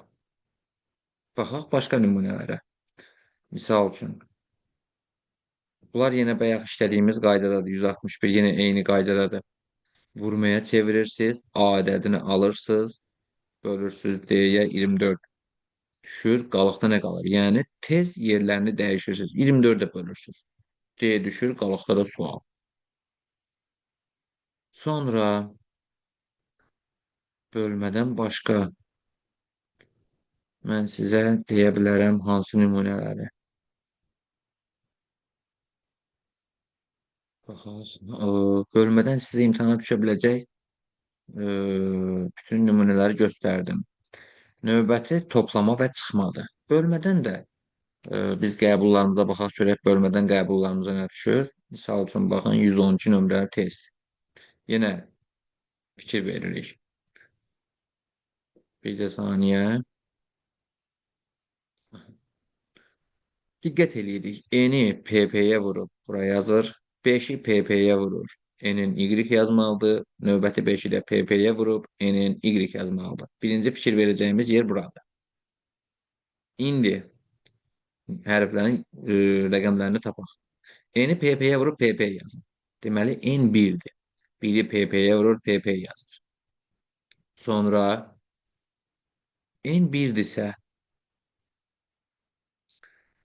baxaq başqa nümunələrə. Misal üçün, bunlar yenə bayaq işlədiyimiz qaydadadır. 161 yenə eyni qaydadadır. Vurmaya çevirirsiniz, A ədədini alırsınız, bölürsünüz D-yə 24 düşür, qalıqda nə qalır? Yəni tez yerlərini dəyişirsiniz. 24-də bölürsünüz. D düşür, qalıqda da sual. Sonra bölmədən başqa mən sizə deyə bilərəm hansı nümunələri. Baxaq, bölmədən sizə imtahana düşə biləcək bütün nümunələri göstərdim. Növbəti toplama və çıxmadır. Bölmədən də biz qəbullarımıza baxaq görək bölmədən qəbullarımıza nə düşür. Misal üçün baxın 112 nömrəli test. Yenə fikir veririk. Bircə saniyə. Diqqət eləyirik. Eni PP-yə vurub bura yazır. 5-i PP-yə vurur. N'in Y yazmalıdır. Növbəti 5-i də PP-yə vurub N'in Y yazmalıdır. Birinci fikir verəcəyimiz yer buradır. İndi hərflərin rəqəmlərini tapaq. Eni PP-yə vurub PP yazır. Deməli N 1-dir. 1-i PP-yə vurur, PP yazır. Sonra N 1-dirsə,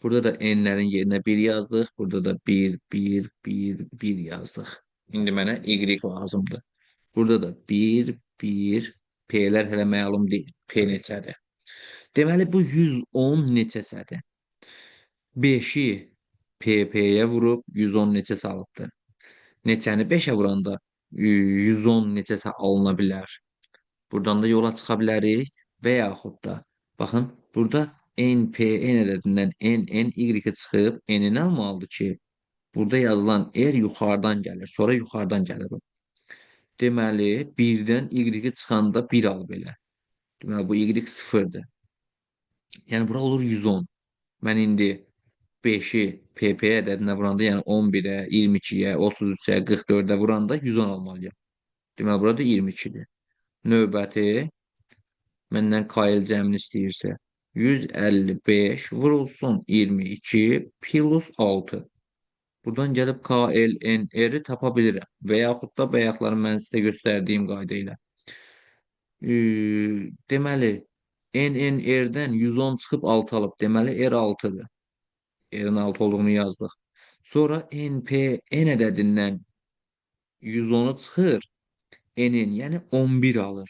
burada da n'lərin yerinə 1 yazdıq. Burada da 1, 1, 1, 1 yazdıq. İndi mənə y lazımdır. Burada da 1, 1, p'lər hələ məlum deyil. P neçədir? Deməli, bu 110 neçəsədir? 5-i pp'yə vurub 110 neçə salıbdır. Neçəni 5-ə vuranda 110 neçəsə alına bilər. Buradan da yola çıxa bilərik və yaxud da, baxın, burada n ədədindən y çıxıb, n-in almalıdır ki, burada yazılan r yuxarıdan gəlir, sonra yuxarıdan gəlir. Deməli, 1-dən y çıxanda 1 al belə. Deməli, bu y 0-dır. Yəni, bura olur 110. Mən indi 5-i pp ədədinə vuranda, yəni 11-ə, 22-yə, 33-ə, 44-ə vuranda 110 almalıyam. Deməli, burada 22-dir. Növbəti məndən KL cəmini istəyirsə 155 vurulsun 22 plus 6. Buradan gəlib KLNR-i tapa bilirəm. Və yaxud da bayaqları mən sizə göstərdiyim qayda ilə. Deməli, NNR-dən 110 çıxıb 6 alıb. Deməli, R 6-dır. R-in 6 olduğunu yazdıq. Sonra N ədədindən 110-u çıxır. N'in, yəni 11 alır.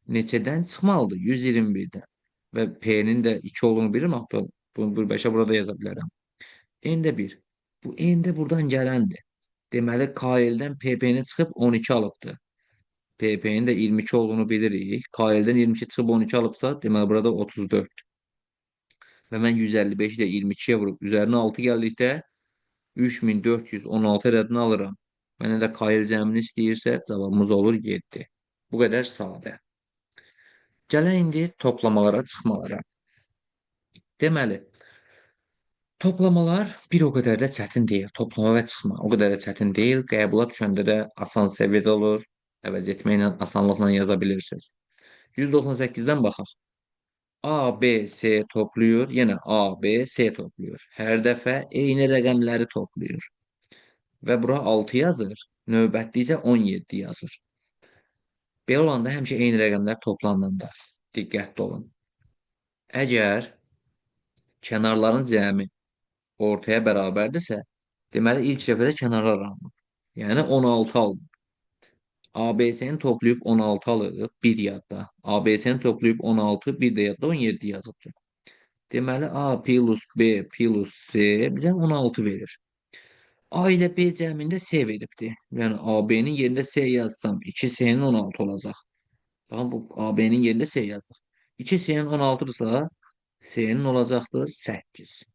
Neçədən çıxmalıdır? 121-dən. Və P'nin də 2 olduğunu bilirəm. Bunu 1-5-ə burada yaza bilərəm. N də 1. Bu N də buradan gələndir. Deməli, KL-dən PP-ni çıxıb 12 alıbdır. PP-nin də 22 olduğunu bilirik. KL-dən 22 çıxıb 12 alıbsa, deməli, burada 34. Və mən 155-i də 22-yə vurub, üzərinə 6 gəldikdə 3416 ədədini alıram. Mənə də KL cəmini istəyirsə, cavabımız olur 7. Bu qədər sadə. Gələk indi toplamalara, çıxmalara. Deməli, toplamalar bir o qədər də çətin deyil. Toplama və çıxma o qədər də çətin deyil. Qəbula düşəndə də asan səviyyədə olur. Əvəz etməklə, asanlıqla yaza bilirsiniz. 198-dən baxaq. A, B, C toplayır. Yenə A, B, C toplayır. Hər dəfə eyni rəqəmləri toplayır. Və bura 6 yazır. Növbətdə isə 17 yazır. Belə olanda həmişə eyni rəqəmlər toplananda diqqətli olun. Əgər kənarların cəmi ortaya bərabərdirsə, deməli ilk dəfədə kənarlar alınır. Yəni 16 alınır. ABC-ni toplayıb 16 alıb, bir yadda. ABC-ni toplayıb 16, bir də yadda 17 yazıbdır. Deməli, A plus B plus C bizə 16 verir. A ilə B cəmində C veribdir. Yəni, AB-nin yerində C yazsam, 2C-nin 16 olacaq. Baxın, bu AB-nin yerində C yazdıq. 2C-nin 16-dırsa, C-nin olacaqdır 8.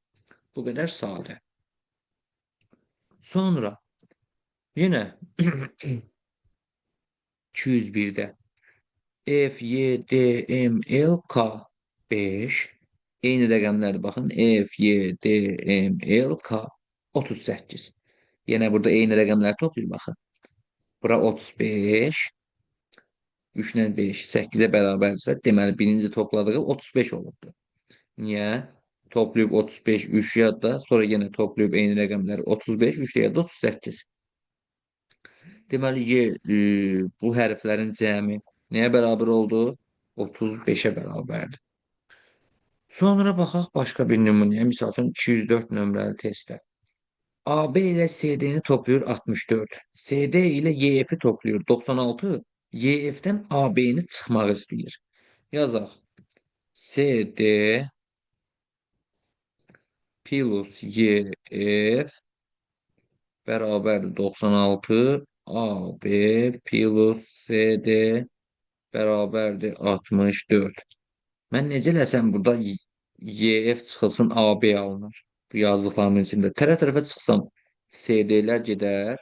Bu qədər sadə. Sonra, yenə 201-də F, Y, D, M, L, K 5. Eyni rəqəmlərdir. Baxın, F, Y, D, M, L, K 38. Yenə burada eyni rəqəmləri toplayır, baxın. Bura 35. 3 ilə 5, 8-ə bərabərdirsə, deməli, birinci topladığı 35 olubdur. Niyə? Toplayıb 35, 3 yadda, sonra yenə toplayıb eyni rəqəmləri 35, 3 yadda 38. Deməli, bu hərflərin cəmi nəyə bərabər oldu? 35-ə bərabərdir. Sonra baxaq başqa bir nümunəyə, misal üçün 204 nömrəli testdə. AB ilə CD-ni toplayır 64. CD ilə YF-i toplayır 96. YF-dən AB-ni çıxmaq istəyir. Yazaq. CD plus YF bərabərdir 96. AB plus CD bərabərdir 64. Mən necə eləsəm burada YF çıxılsın, AB alınır. Bu yazdıqlarımın içində. Tərəf-tərəfə çıxsam CD-lər gedər,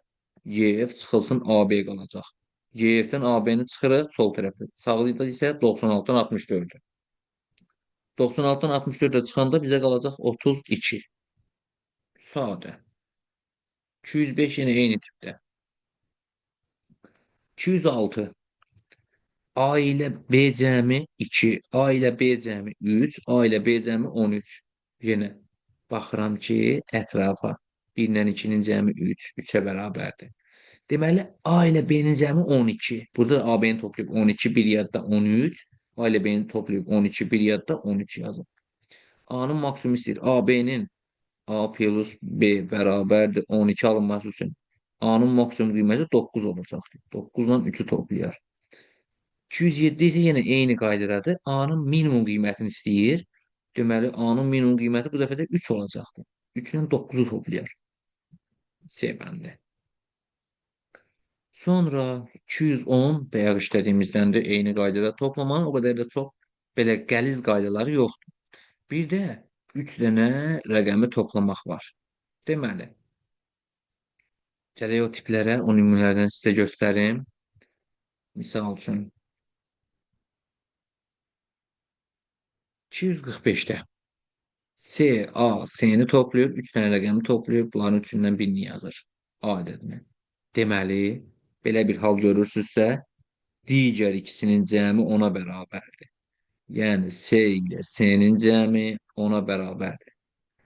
YF çıxılsın, AB qalacaq. YF-dən AB-ni çıxırıq sol tərəfə. Sağlıqda isə 96-dan 64-dür. 96-dan 64-ə çıxanda bizə qalacaq 32. Sadə. 205 yine eyni tipdə. 206. A ilə B cəmi 2, A ilə B cəmi 3, A ilə B cəmi 13. Yenə baxıram ki, ətrafa 1 ilə 2-nin cəmi 3, 3-ə bərabərdir. Deməli, A ilə B-nin cəmi 12. Burada da A, B-ni toplayıb 12, bir yadda 13. A ilə B-ni toplayıb 12, bir yadda 13 yazın. A-nın maksimumu istəyir. A, B-nin A plus B bərabərdir 12 alınması üçün. A-nın maksimum qiyməti 9 olacaqdır. 9 ilə 3-ü toplayar. 207 isə yenə eyni qaydadadır. A-nın minimum qiymətini istəyir. Deməli, A-nın minimum qiyməti bu dəfə də 3 olacaqdır. 3 ilə 9-u toplayar. C bəndi. Sonra 210 bayaq işlədiyimizdən də eyni qaydada toplamanın o qədər də çox belə qəliz qaydaları yoxdur. Bir də 3 dənə rəqəmi toplamaq var. Deməli, gələk o tiplərə, o nümunələrdən sizə göstərim. Misal üçün 245-də C, A, C-ni toplayıb, 3 dənə rəqəmi toplayıb, bunların üçündən birini yazır. A ədədini. Deməli, belə bir hal görürsünüzsə, digər ikisinin cəmi ona bərabərdir. Yəni C ilə C-nin cəmi ona bərabərdir.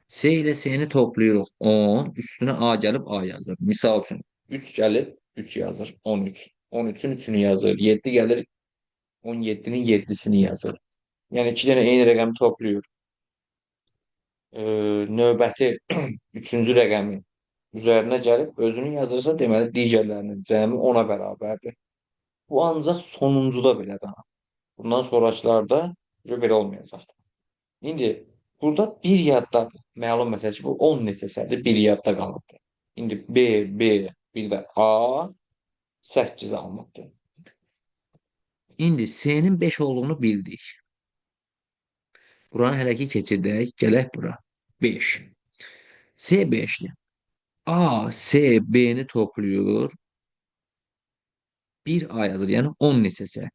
C ilə C-ni toplayırıq 10, üstünə A gəlib A yazır. Misal üçün 3 gəlib 3 yazır, 13. 13-ün 3-ünü yazır. 7 gəlir 17-nin 7-sini yazır. Yəni 2 dənə eyni rəqəmi toplayır. Növbəti 3-cü rəqəmi üzərinə gəlib özünü yazırsa, deməli digərlərinin cəmi ona bərabərdir. Bu ancaq sonuncuda belədir. Bundan sonrakılarda belə olmayacaqdır. İndi burada bir yaddadır. Məlum məsələ ki, bu 10 neçəsədir, bir yadda qalıbdır. İndi B, bir də A 8 alınıbdır. İndi C-nin 5 olduğunu bildik. Buranı hələ ki keçirdək. Gələk bura. 5. C 5'li. A, C, B'ni topluyor. Bir A yazır. Yəni 10 neçəsə.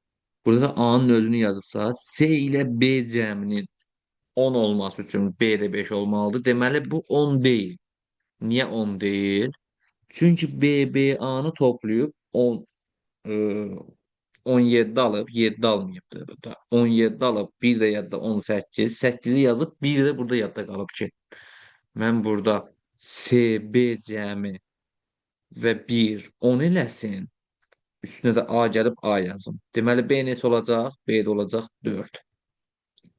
Burada da A'nın özünü yazıbsa, C ilə B cəminin 10 olması üçün B də 5 olmalıdır. Deməli bu 10 deyil. Niyə 10 deyil? Çünki B, A-nı toplayıb 10, 17 alıb, 7 almayıbdır burada. 17 alıb, bir də yadda 18, 8-i yazıb, bir də burada yadda qalıb ki, mən burada C, B cəmi və 1 10 eləsin. Üstünə də A gəlib A yazım. Deməli B neçə olacaq? B də olacaq 4.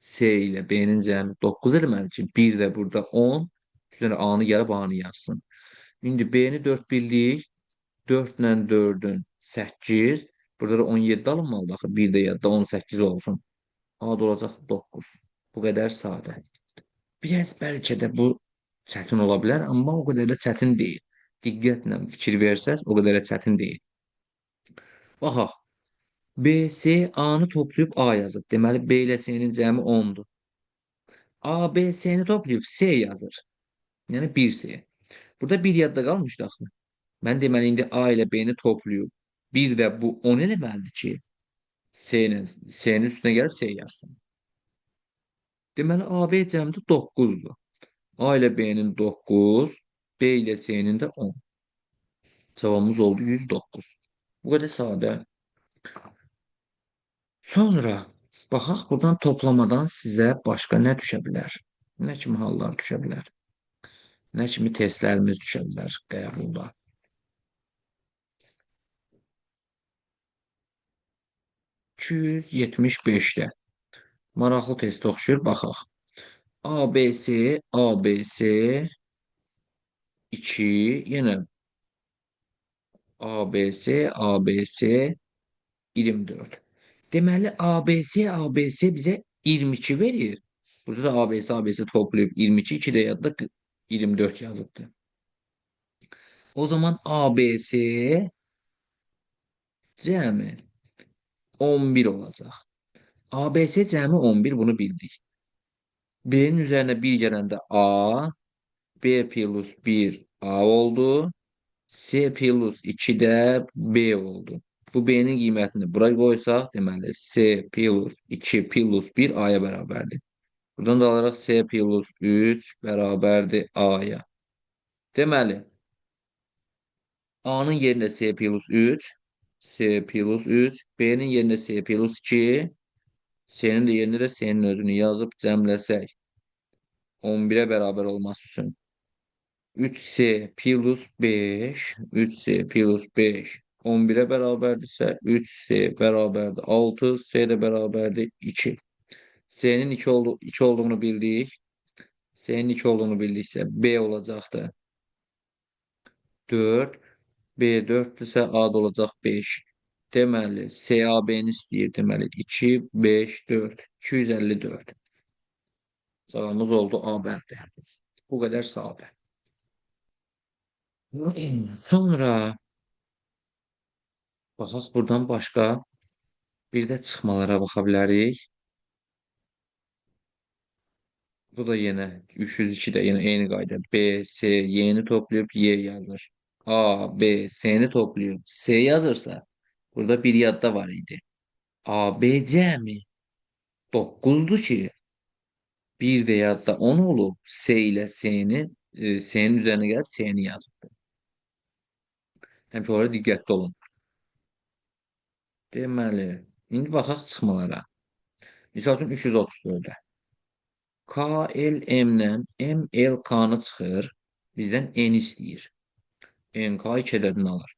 C ilə B-nin cəmi 9 eləməli ki, bir də burada 10. Üstünə A-nı gəlib A-nı yazsın. İndi B-ni 4 bildik. 4 ilə 4-ün 8. Burada da 17 alınmalıdır axı. Bir də yadda 18 olsun. A da olacaq 9. Bu qədər sadə. Biraz bəlkə də bu çətin ola bilər, amma o qədər də çətin deyil. Diqqətlə fikir versəz, o qədər də çətin deyil. Baxaq. B, C, A-nı toplayıb A yazıb. Deməli, B ilə C-nin cəmi 10-dur. A, B, C-ni toplayıb C yazır. Yəni 1C. Burada bir yadda qalmışdı axı. Mən deməli, indi A ilə B-ni toplayıb. Bir də bu 10 eləməlidir ki, C-nin üstünə gəlib C yazsın. Deməli, A, B cəmdə 9-dur. A ilə B-nin 9, B ilə C-nin də 10. Cavabımız oldu 109. Bu qədər sadə. Sonra baxaq buradan toplamadan sizə başqa nə düşə bilər? Nə kimi hallar düşə bilər? Nə kimi testlərimiz düşə bilər qəbulda? 275-də maraqlı test oxşuyur, baxaq. ABC, ABC 2, yenə ABC, ABC 24. Deməli, ABC, ABC bizə 22 verir. Burada da ABC, ABC toplayıb 22, 2 də yadda 24 yazıbdır. O zaman ABC cəmi 11 olacaq. ABC cəmi 11, bunu bildik. B'nin üzərinə 1 gələndə A, B plus 1 A oldu. C plus 2 də B oldu. Bu B'nin qiymətini bura qoysaq, deməli C plus 2 plus 1 A-ya bərabərdir. Buradan da alaraq C plus 3 bərabərdir A-ya. Deməli, A'nın yerində S plus 3, S plus 3, B'nin yerində S plus 2, C'nin de yerində də S'nin özünü yazıb cəmləsək 11'e beraber olması üçün 3S plus 5, 3S plus 5 11'e beraberdirsə 3S beraberdir 6, S de beraberdir 2. S'nin 2 olduğunu bildik. S'nin 2 olduğunu bildiksə B olacaqdır 4. B 4'dürsə A da olacaq 5. Deməli, SAB-ni istəyir. Deməli, 2, 5, 4. 254. Cavabımız oldu A bəndi. Bu qədər sadə. Sonra baxaq buradan başqa bir də çıxmalara baxa bilərik. Bu da yenə 302 də yenə eyni qayda. B, S, Y-ni toplayıb Y yazır. A, B, S'ni toplayıb S yazırsa burada bir yadda var idi. A, B, C mi? 9'du ki bir de yadda 10 olub S ilə S'nin üzərinə gəlib S'ni yazıb. Həmişə orada diqqətli olun. Deməli, indi baxaq çıxmalara. Misal üçün 334-də. K, L, M-dən M, L, K-nı çıxır. Bizdən N istəyir. N, K 2 ədədini alır.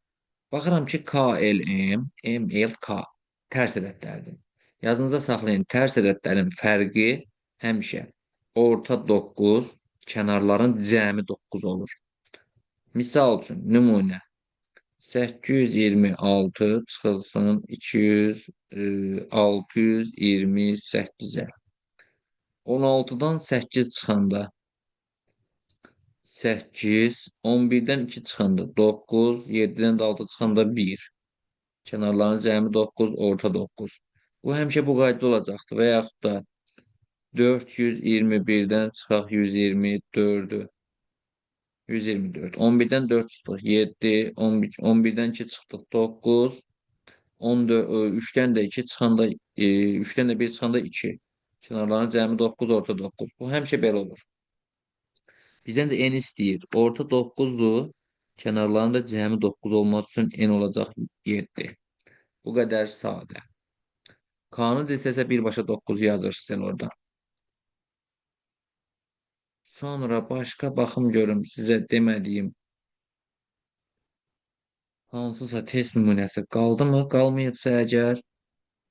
Baxıram ki, K, L, M, M, L, K tərs ədədlərdir. Yadınızda saxlayın, tərs ədədlərin fərqi həmişə orta 9, kənarların cəmi 9 olur. Misal üçün, nümunə 826 çıxılsın 200, 628-ə. 16-dan 8 çıxanda 8, 11-dən 2 çıxanda 9, 7-dən də 6 çıxanda 1. Kənarların cəmi 9, orta 9. Bu həmişə bu qayda olacaqdır və yaxud da 421-dən çıxaq 124-ü. 124. 11'den 4 çıxdıq 7, 11'den 2 çıxdıq 9, 14, 3'ten de 2 çıxanda 3'ten de 1 çıxanda 2. Kənarların cəmi 9, orta 9. Bu həmişə belə olur. Bizdən də n istəyir. Orta 9'dur. Kənarların da cəmi 9 olması üçün n olacaq 7. Bu qədər sadə. K-nı desəsə birbaşa 9 yazırsın orada. Sonra başqa baxım görüm sizə demədiyim hansısa test nümunəsi qaldımı? Qalmayıbsa əgər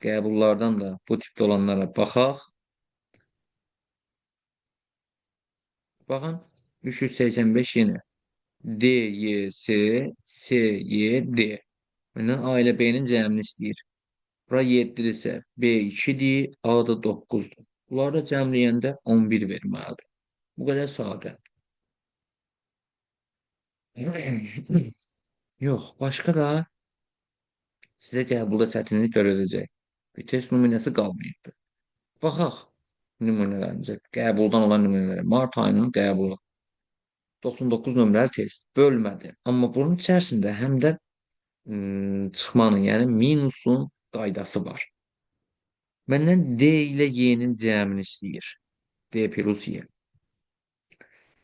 qəbullardan da bu tipdə olanlara baxaq. Baxın 385 yenə. D, Y, S, S, Y, D. Məndən A ilə B-nin cəmini istəyir. Bura 7-dirsə B 2-dir, A da 9-dur. Bunları da cəmləyəndə 11 verməlidir. Bu qədər sadə. Yox, başqa da sizə qəbulda çətinlik törədəcək. Bir test nümunəsi qalmayıbdır. Baxaq nümunələrimizə, qəbuldan olan nümunələrə. Mart ayının qəbulu. 99 nömrəli test bölmədi. Amma bunun içərisində həm də çıxmanın, yəni minusun qaydası var. Məndən D ilə Y-nin cəmini istəyir. D plus Y.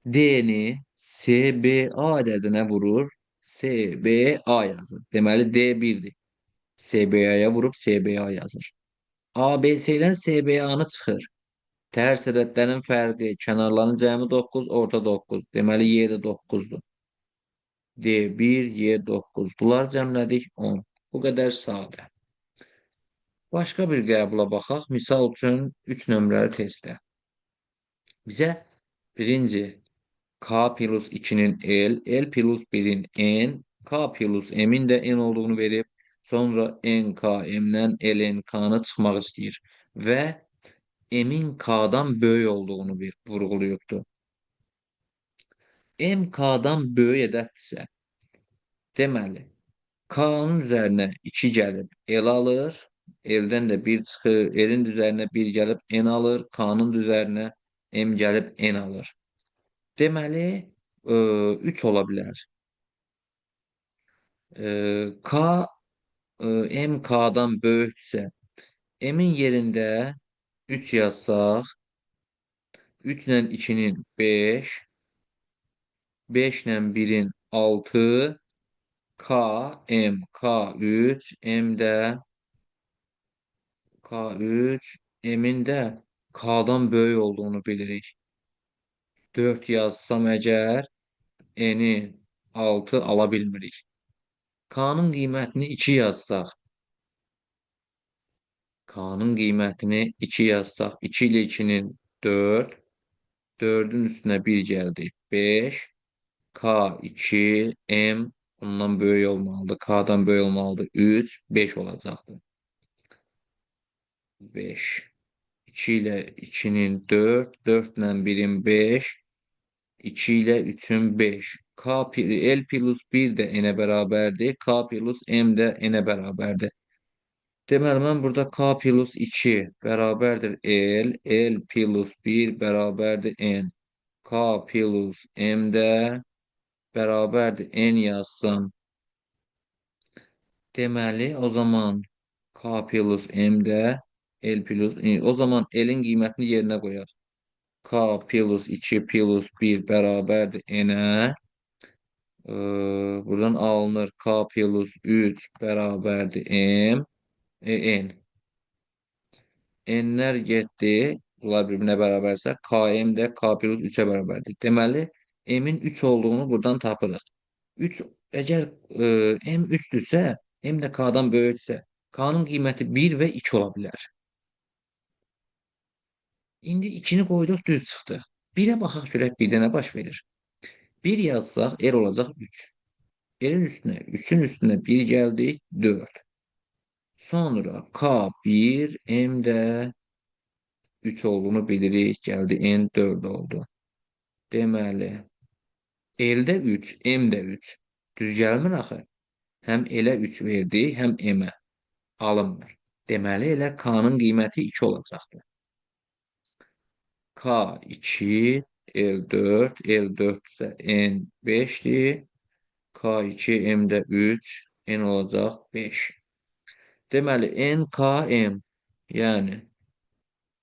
D-ni SBA ədədinə vurur. SBA yazır. Deməli D 1-dir. SBA-ya vurub SBA yazır. ABC-dən SBA-nı çıxır. Tərs ədədlərin fərqi, kənarların cəmi 9, orta 9. Deməli, Y də 9-dur. D1, Y9. Bunlar cəmlədik 10. Bu qədər sadə. Başqa bir qəbula baxaq. Misal üçün 3 nömrəli testdə. Bizə birinci K plus 2'nin L, L plus 1'in N, K plus M'in də N olduğunu verib. Sonra NK, M'dən LN, K'nı çıxmaq istəyir. Və M'in K'dan böyük olduğunu vurğulayıbdır. M K'dan böyük ədəddirsə, deməli, K'nın üzərinə 2 gəlib L alır. L'dən də 1 çıxır. L'in üzərinə 1 gəlib N alır. K'nın üzərinə M gəlib N alır. Deməli, 3 ola bilər. K M K'dan böyüksə, M'in yerində 3 yazsaq, 3 ilə 2'nin 5, 5 ilə 1-in 6, K, M, K3, M də K3, M'in də K'dan böyük olduğunu bilirik. 4 yazsam əgər, N'i 6 ala bilmirik. K'nın qiymətini 2 yazsaq, K'nın qiymətini 2 yazsaq, 2 ilə 2-nin 4, 4-ün üstünə 1 gəldi, 5, K2, M bundan böyük olmalıdır, K'dan böyük olmalıdır, 3, 5 olacaqdır. 5. 2 ilə 2-nin 4, 4 ilə 1-in 5, 2 ilə 3-ün 5. L plus 1 də n-ə bərabərdir. K plus m də n-ə bərabərdir. Deməli, mən burada K plus 2 bərabərdir L, L plus 1 bərabərdir n. K plus m də bərabərdir n yazsam. Deməli, o zaman K plus m də L plus o zaman L'in qiymətini yerinə qoyar. K plus 2 plus 1 bərabərdir n-ə. Buradan alınır K plus 3 bərabərdir m. N. N'lər getdi. Bunlar bir-birinə bərabərsə Km də K plus 3-ə bərabərdir. Deməli, m'in 3 olduğunu buradan tapırıq. 3, əgər m 3-dürsə, m də K'dan böyüksə, K'nın qiyməti 1 və 2 ola bilər. İndi 2-ni qoyduq, düz çıxdı. 1-ə baxaq görək, 1-də nə baş verir? 1 yazsaq, R olacaq 3. L'in üstünə, 3-ün üstünə 1 gəldi, 4. Sonra K1, M də 3 olduğunu bilirik. Gəldi, N 4 oldu. Deməli, L-də 3, M-də 3. Düz gəlmir axı. Həm L-ə 3 verdi, həm M-ə alınmır. Deməli, elə K-nın qiyməti 2 olacaqdır. K2, L4, L4 isə N 5-dir. K2, M-də 3, N olacaq 5. Deməli, NKM, yəni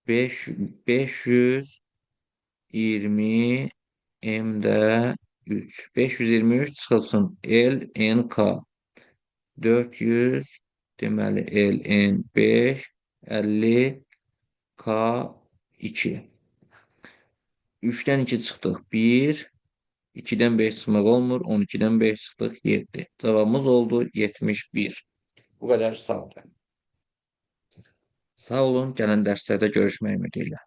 520 M-də 3. 523 çıxılsın LNK 400, deməli LN5 50 K2. 3-dən 2 çıxdıq 1, 2-dən 5 çıxmaq olmur, 12-dən 5 çıxdıq 7. Cavabımız oldu 71. Bu qədər sağ olun. Sağ olun, gələn dərslərdə görüşmək ümidi ilə.